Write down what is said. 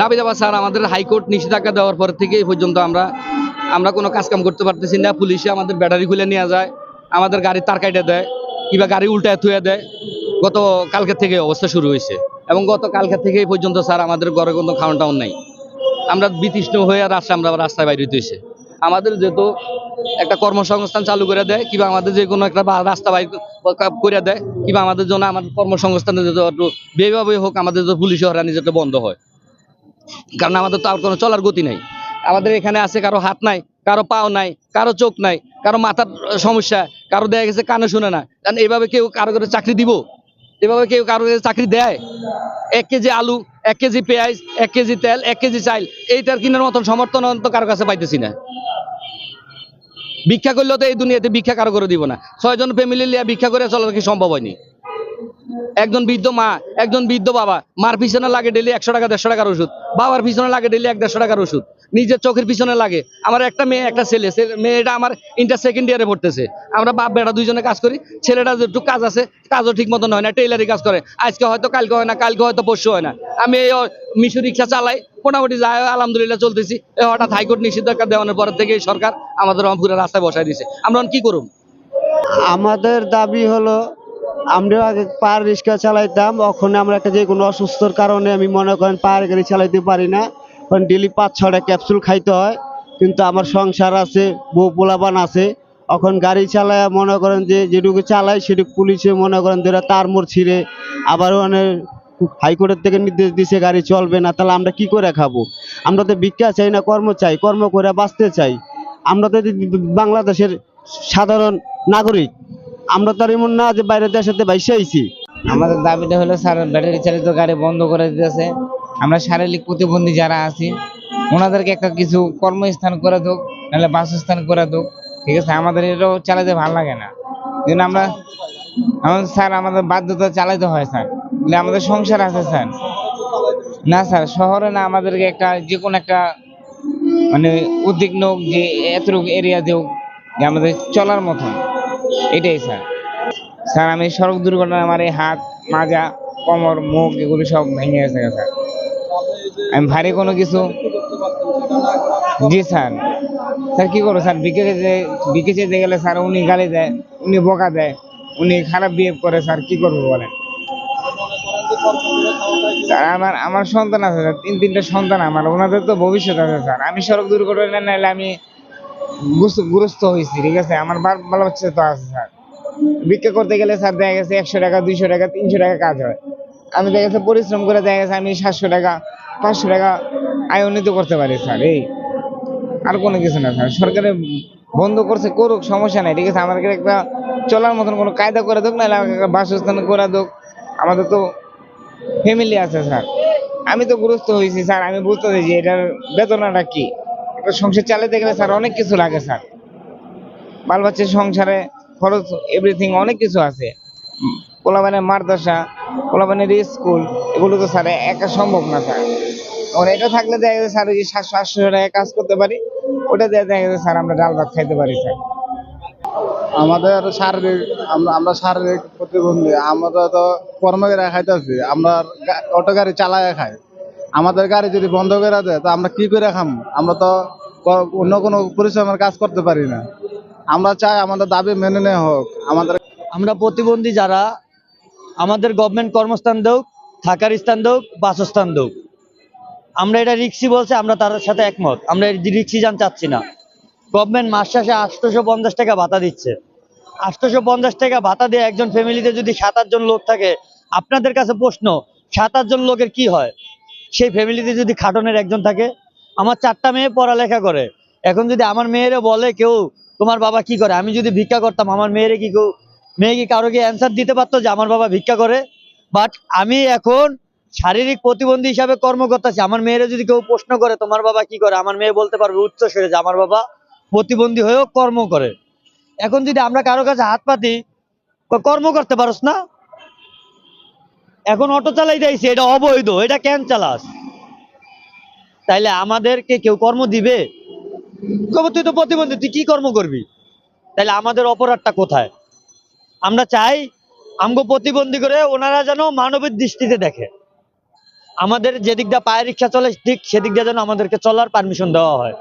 দাবি দাবা স্যার, আমাদের হাইকোর্ট নিষেধাজ্ঞা দেওয়ার পর থেকে এই পর্যন্ত আমরা কোনো কাজকাম করতে পারতেছি না। পুলিশে আমাদের ব্যাটারি খুলে নিয়ে যায়, আমাদের গাড়ির তার কাটে দেয়, কিংবা গাড়ি উল্টায় থুয়ে দেয়। গত কালকে থেকে অবস্থা শুরু হয়েছে, এবং গত কালকে থেকে এই পর্যন্ত স্যার আমাদের ঘরে কোনো খাওয়ান টাউন নাই। আমরা বিতৃষ্ণ হয়ে আমরা রাস্তায় বাইরে হইতেছে। আমাদের যেহেতু একটা কর্মসংস্থান চালু করে দেয়, কিংবা আমাদের যে কোনো একটা রাস্তা বাইর করে দেয়, কিংবা আমাদের জন্য আমাদের কর্মসংস্থানের একটু যেভাবে হোক আমাদের পুলিশ হয়রানি যাতে বন্ধ হয়। কারণ আমাদের তো আর কোনো চলার গতি নাই। আমাদের এখানে আছে কারো হাত নাই, কারো পাও নাই, কারো চোখ নাই, কারো মাথার সমস্যা, কারো দেখা গেছে কানে শুনে না। কারণ এইভাবে কেউ কারো করে চাকরি দিব? এভাবে কেউ কারো চাকরি দেয়? 1 কেজি আলু, 1 কেজি পেঁয়াজ, 1 কেজি তেল, 1 কেজি চাল, এইটার কিনার মতন সমর্থন তো কারো কাছে পাইতেছি না। ভিক্ষা করলেও তো এই দুনিয়াতে ভিক্ষা কারো করে দিব না। 6 জন ফ্যামিলি লিয়ে ভিক্ষা করে চলার কি সম্ভব হয়নি? একজন বৃদ্ধ মা, একজন বৃদ্ধ বাবা, মার পিছনে লাগে ডেলি 100 টাকা 150 টাকার ওষুধ, বাবার পিছনে লাগে ডেলি 150 টাকার ওষুধ, নিজের চোখের পিছনে লাগে। আমার একটা মেয়ে, একটা ছেলে। মেয়েটা আমার ইন্টার সেকেন্ড ইয়ারে পড়তেছে। আমরা বাপ বেটা দুইজনে কাজ করি। ছেলেটা যেটুকু কাজ আছে, কাজও ঠিক মতন হয় না, টেইলারি কাজ করে। আজকে হয়তো কালকে হয় না, কালকে হয়তো পরশু হয় না। আমি এই মিশু রিক্সা চালাই, মোটামুটি যায়, আলহামদুলিল্লাহ চলতেছি। হঠাৎ হাইকোর্ট নিষেধাজ্ঞা দেওয়ানোর পর থেকে সরকার আমাদের রংপুরের রাস্তায় বসায় দিয়েছে। আমরা কি করুন? আমাদের দাবি হলো, আমরা আগে পার রিক্সা চালাইতাম। ওখানে আমরা একটা যে কোনো অসুস্থর কারণে আমি মনে করেন পায়ের গাড়ি চালাইতে পারি না, কারণ ডেলি 5-6টা ক্যাপসুল খাইতে হয়। কিন্তু আমার সংসার আছে, বউ পোলাপান আছে। এখন গাড়ি চালায় মনে করেন যে যেটুকু চালাই সেটুকু পুলিশে মনে করেন যেটা তার মোড় ছিঁড়ে, আবার অনেক হাইকোর্টের থেকে নির্দেশ দিছে গাড়ি চলবে না। তাহলে আমরা কি করে খাবো? আমরা তো ভিক্ষা চাই না, কর্ম চাই, কর্ম করে বাঁচতে চাই। আমরা তো বাংলাদেশের সাধারণ নাগরিক। আমরা তো আর এমন না যে বাইরের দেশেতে বাইসে আইছি। আমাদের দাবিটা হলো স্যার, ব্যাটারি চালিত গাড়ি বন্ধ করে দিতেছে। আমরা শারীরিক প্রতিবন্ধী যারা আছি ওনাদেরকে একটা কিছু কর্মস্থান করে দোক, নাহলে বাসস্থান করে দোক। ঠিক আছে, আমাদের এটাও চালাতে ভালো লাগে না। কিন্তু আমাদের স্যার আমাদের বাধ্যতা চালাইতে হয় স্যার, আমাদের সংসার আছে স্যার। না স্যার, শহরে না, আমাদেরকে একটা যে কোনো একটা মানে উদ্বিগ্ন যে এতটুকু এরিয়া দেও যে আমাদের চলার মতন, এটাই স্যার। স্যার আমি সড়ক দুর্ঘটনায় আমার এই হাত, মাজা, কোমর, মুখ এগুলো সব ভেঙে গেছে স্যার। আমি ভারী কোনো কিছু, জি স্যার। স্যার কি করবো স্যার, বিকে যেতে গেলে স্যার উনি গালি দেয়, উনি বকা দেয়, উনি খারাপ বিহেভ করে। স্যার কি করবো বলেন? স্যার আমার সন্তান আছে স্যার, 3-3টা সন্তান আমার, ওনাদের তো ভবিষ্যৎ আছে স্যার। আমি সড়ক দুর্ঘটনা নাইলে আমি গ্রস্ত হয়েছি, ঠিক আছে, আমার ভালো বাচ্চা তো আছে স্যার। ভিক্ষা করতে গেলে স্যার দেখা গেছে 100 টাকা, 200 টাকা, 300 টাকা কাজ হয়। আমি দেখা গেছে পরিশ্রম করে দেখা গেছে আমি 700 টাকা, 500 টাকা আয় উন্নীত করতে পারি স্যার। এই আর কোনো কিছু না স্যার। সরকারে বন্ধ করছে, করুক, সমস্যা নাই, ঠিক আছে। আমাদেরকে একটা চলার মতন কোনো কায়দা করে দোক, নাহলে আমাকে একটা বাসস্থান করে দোক। আমাদের তো ফ্যামিলি আছে স্যার। আমি তো গ্রস্ত হয়েছি স্যার, আমি বুঝতে চাই যে এটার বেদনাটা কি। একটা সংসার চালাতে গেলে স্যার অনেক কিছু লাগে স্যার, বাল বাচ্চার সংসারে খরচ, এভরিথিং অনেক কিছু আছে। পোলাপানের মাদ্রাসা, পোলাপানের স্কুল, এগুলো তো স্যার একা সম্ভব না স্যার। এখন এটা থাকলে দেখা যাচ্ছে স্যার ওই যে 700-800 টাকা কাজ করতে পারি, ওটা দিয়ে দেখা যাচ্ছে স্যার আমরা ডাল ভাত খাইতে পারি স্যার। আমাদের শারীরিক, আমরা শারীরিক প্রতিবন্ধী। আমরা তো কর্ম করে খাইতেছি, আমরা অটো গাড়ি চালায় খাই। আমাদের গাড়ি যদি বন্ধ করে দেয় তো আমরা কি করে খাম? আমরা তো অন্য কোনো পরিশ্রমের কাজ করতে পারি না। আমরা চাই আমাদের দাবি মেনে নেওয়া হোক। আমরা প্রতিবন্ধী যারা, আমাদের গভর্নমেন্ট কর্মস্থান দেও, থাকার স্থান দেও, বাসস্থান দেও। আমরা এটা রিক্সি বলছে, আমরা তার সাথে একমত। আমরা রিক্সি যান চাচ্ছি না। গভর্নমেন্ট মাস শেষে 850 টাকা ভাতা দিচ্ছে। 850 টাকা ভাতা দিয়ে একজন ফ্যামিলিতে যদি 7-8 জন লোক থাকে, আপনাদের কাছে প্রশ্ন, 7-8 জন লোকের কি হয়? সেই ফ্যামিলিতে যদি খাটনের একজন থাকে। আমার 4টা মেয়ে পড়ালেখা করে। এখন যদি আমার মেয়েরে বলে কেউ তোমার বাবা কি করে, আমি যদি ভিক্ষা করতাম, আমার মেয়ে কি কারো কি অ্যান্সার দিতে পারতো যে আমার বাবা ভিক্ষা করে? বাট আমি এখন শারীরিক প্রতিবন্ধী হিসাবে কর্ম করতেছি। আমার মেয়েরে যদি কেউ প্রশ্ন করে তোমার বাবা কি করে, আমার মেয়ে বলতে পারবে উচ্চ স্বরে যে আমার বাবা প্রতিবন্ধী হয়েও কর্ম করে। এখন যদি আমরা কারো কাছে হাত পাতি, কর্ম করতে পারোস না, এখন অটো চালাই দিয়েছে, এটা অবৈধ, এটা কেন চালাস? তাইলে আমাদেরকে কেউ কর্ম দিবে? তুই তো প্রতিবন্ধী, তুই কি কর্ম করবি? তাইলে আমাদের অপরাধটা কোথায়? আমরা চাই আমগো প্রতিবন্ধী করে ওনারা যেন মানবিক দৃষ্টিতে দেখে। আমাদের যেদিক দিয়ে পায়ে রিক্সা চলে ঠিক সেদিক দিয়ে যেন আমাদেরকে চলার পারমিশন দেওয়া হয়।